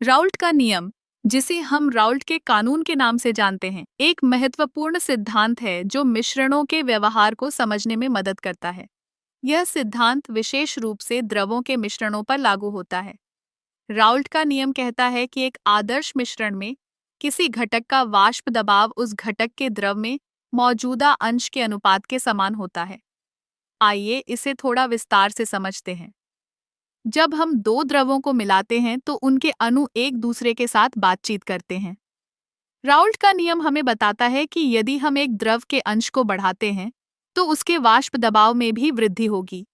Raoult का नियम, जिसे हम राउल्ट के कानून के नाम से जानते हैं, एक महत्वपूर्ण सिद्धांत है जो मिश्रणों के व्यवहार को समझने में मदद करता है। यह सिद्धांत विशेष रूप से द्रवों के मिश्रणों पर लागू होता है। राउल्ट का नियम कहता है कि एक आदर्श मिश्रण में किसी घटक का वाष्प दबाव उस घटक के द्रव में मौजूदा अंश के अनुपात के समान होता है। आइए इसे थोड़ा विस्तार से समझते हैं। जब हम दो द्रवों को मिलाते हैं तो उनके अणु एक दूसरे के साथ बातचीत करते हैं। राउल्ट का नियम हमें बताता है कि यदि हम एक द्रव के अंश को बढ़ाते हैं तो उसके वाष्प दबाव में भी वृद्धि होगी।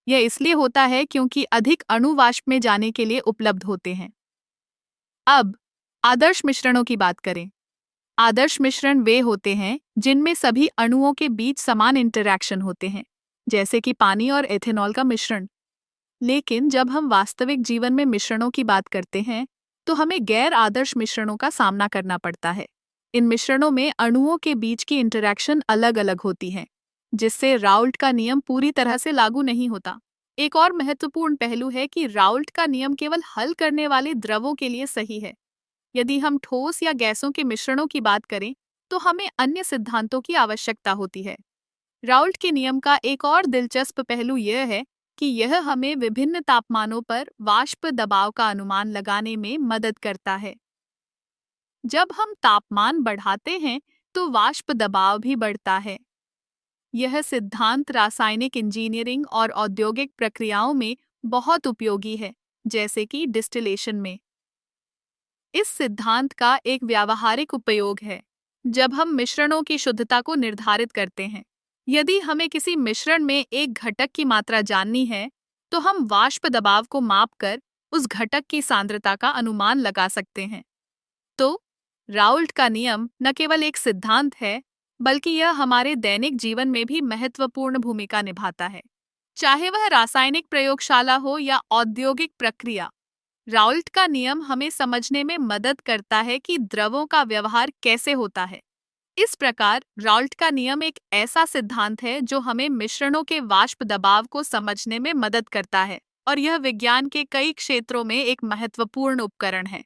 यह इसलिए होता है क्योंकि अधिक अणु वाष्प में जाने के लिए उपलब्ध होते हैं। अब आदर्श मिश्रणों की बात करें। आदर्श मिश्रण वे होते हैं जिनमें सभी अणुओं के बीच समान इंटरैक्शन होते हैं, जैसे कि पानी और एथेनॉल का मिश्रण। लेकिन जब हम वास्तविक जीवन में मिश्रणों की बात करते हैं तो हमें गैर आदर्श मिश्रणों का सामना करना पड़ता है। इन मिश्रणों में अणुओं के बीच की इंटरैक्शन अलग अलग होती है, जिससे राउल्ट का नियम पूरी तरह से लागू नहीं होता। एक और महत्वपूर्ण पहलू है कि राउल्ट का नियम केवल हल करने वाले द्रवों के लिए सही है। यदि हम ठोस या गैसों के मिश्रणों की बात करें तो हमें अन्य सिद्धांतों की आवश्यकता होती है। राउल्ट के नियम का एक और दिलचस्प पहलू यह है कि यह हमें विभिन्न तापमानों पर वाष्प दबाव का अनुमान लगाने में मदद करता है। जब हम तापमान बढ़ाते हैं तो वाष्प दबाव भी बढ़ता है। यह सिद्धांत रासायनिक इंजीनियरिंग और औद्योगिक प्रक्रियाओं में बहुत उपयोगी है, जैसे कि डिस्टिलेशन में। इस सिद्धांत का एक व्यावहारिक उपयोग है जब हम मिश्रणों की शुद्धता को निर्धारित करते हैं। यदि हमें किसी मिश्रण में एक घटक की मात्रा जाननी है, तो हम वाष्प दबाव को मापकर उस घटक की सांद्रता का अनुमान लगा सकते हैं। तो राउल्ट का नियम न केवल एक सिद्धांत है, बल्कि यह हमारे दैनिक जीवन में भी महत्वपूर्ण भूमिका निभाता है। चाहे वह रासायनिक प्रयोगशाला हो या औद्योगिक प्रक्रिया, राउल्ट का नियम हमें समझने में मदद करता है कि द्रवों का व्यवहार कैसे होता है। इस प्रकार राउल्ट का नियम एक ऐसा सिद्धांत है जो हमें मिश्रणों के वाष्प दबाव को समझने में मदद करता है, और यह विज्ञान के कई क्षेत्रों में एक महत्वपूर्ण उपकरण है।